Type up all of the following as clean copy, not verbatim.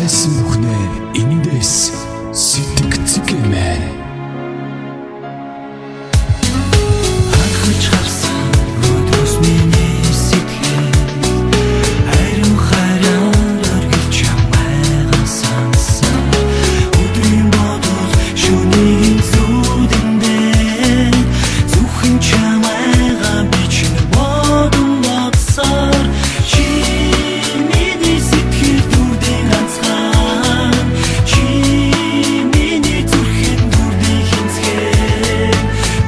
хайсан бүхнээ эндээс сэтгэцгэмээ. Ханхаж харсан өдрөөс миний сэтгэл ариун хараар оргилж чамайгаа сансан. Өдрийн бодол шөнийн зүудэндээ зүхэн чамайгаа би чинь бодон бодсоор чи миний сэтгэл дүрдийн ганцхан чи миний зүрхэн дүрдийн хинцгэр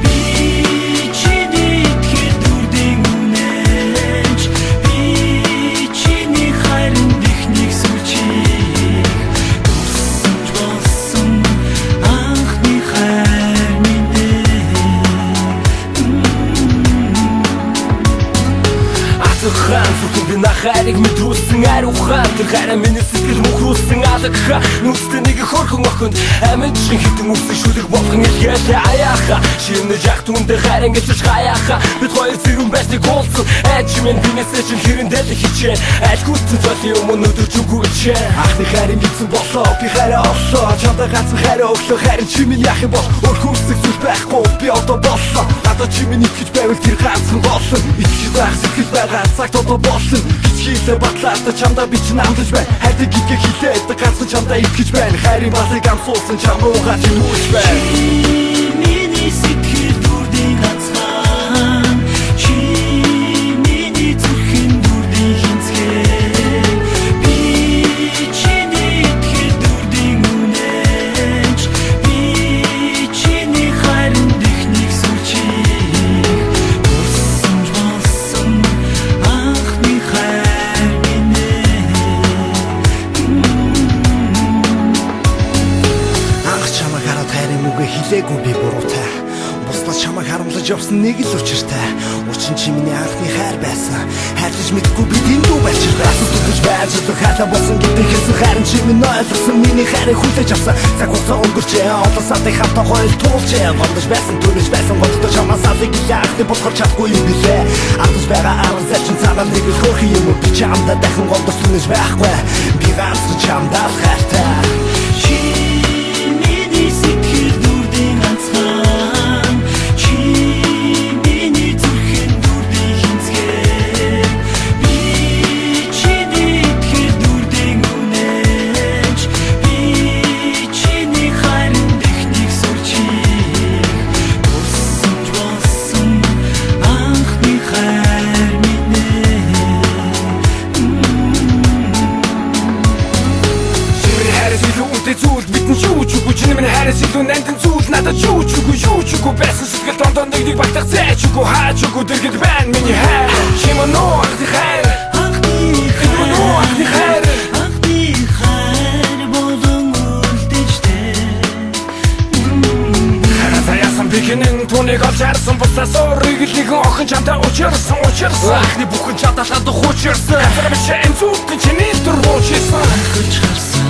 би чиний итгэл дүрдийн үнэнч би чиний хайрын бихнийг сүлжих туссан ч болсон анхны хайр минь Атхан зүрхэнд нахайрыг мэдрүүлсэн ариухан тэр хайраа миний сэтгэл мөхрүүлсэн алгах нүстэй нэг хөрхөн охинд амин чин хитэн үсэн шүлэг болгон илгээтэй аяаха шинэ жах түндэ хайрын гэж хаяаха бид хоёр зэрүүн байсныг уулсан айж минь бинээсээ чин хэрэндээ л хичээн айж гүйтэн цолын өмнө өдөрч үгүйчээ анхны хайрын мэдсэн болоо би хайраа олсоо чамтай ганцхан хайраа өглөө хайрын чи минь яах юм бол өрхөсөх зүйл байхгүй би одоо болсон надад чи минь итгэж байвал тэр ганцхан болсон итгэж байх сэтгэл байгаа цагт одоо болсон хичээсээ батлаад чамдаа би чинь амдаж байна хайртай гэдгээ хэлээд ганцхан чамдаа итгэж байна хайрын басыг амсуулсан чам руугаа чи нүүж байна миний сэтгэл дүрдийн ганцхан чи миний зүрхэн дүрдийн хинцгэр би чиний итгэл дүрдийн үнэнч би чиний хайрын бихнийг сүлжих туссан ч болсон анхны хайр минь анх чамайг хараад хайрын үгээ хэлээгүй би буруутай бусдад чамайг харамлаж явсан нэг л учиртай учир чи миний анхны хайр байсан хайрлаж мэдгүй би дэндүү байлчиртай зүтгэж байж хайрлаа болсон гэдэг хэлсэн хайрын чи минь ойлгосон миний хайрыг хүлээж авсан цаг хугацаа өнгөрчээ олон сарын хавтаа хойл туулчээ гондож байсан төрөж байсан гондож чамаас алыг яахны болохоор чадгүй юм билээ ардж байгаа арга зэчин цаанаа нэг л хөөх юм би чамдаа дахин гондож түнэж байхгүй би ганц чамдаа хайртай чи миний сэтгэл дүрдийн ганцхан чи миний зүрхэн дүрдийн хинцгэр би чиний итгэл дүрдийн үнэнч би чиний хайрын бихнийг сүлжих туссан ч болсон анхны хайр минь Чиний хайраас илүү үнэтэй зүйл бидэн юу ч үгүй чиний минь хайраас илүү нандин зүйл надад юу ч үгүй байсан сэтгэл дондоо нэг багтах зэч үгүй хаач үгүй дэргэд байна миний хайр чимэнөө анхны хайр анхны хайр болон үлдэжтэй хараа яасан бигэнэн түүнийг олж харсан бусаас өөрийг л нэгэн охин чамтай учирсан анхны бүхэн чамтай шалдах учирсан газар биш энэ зүгт чиний дүр уучирсан анхаж харсан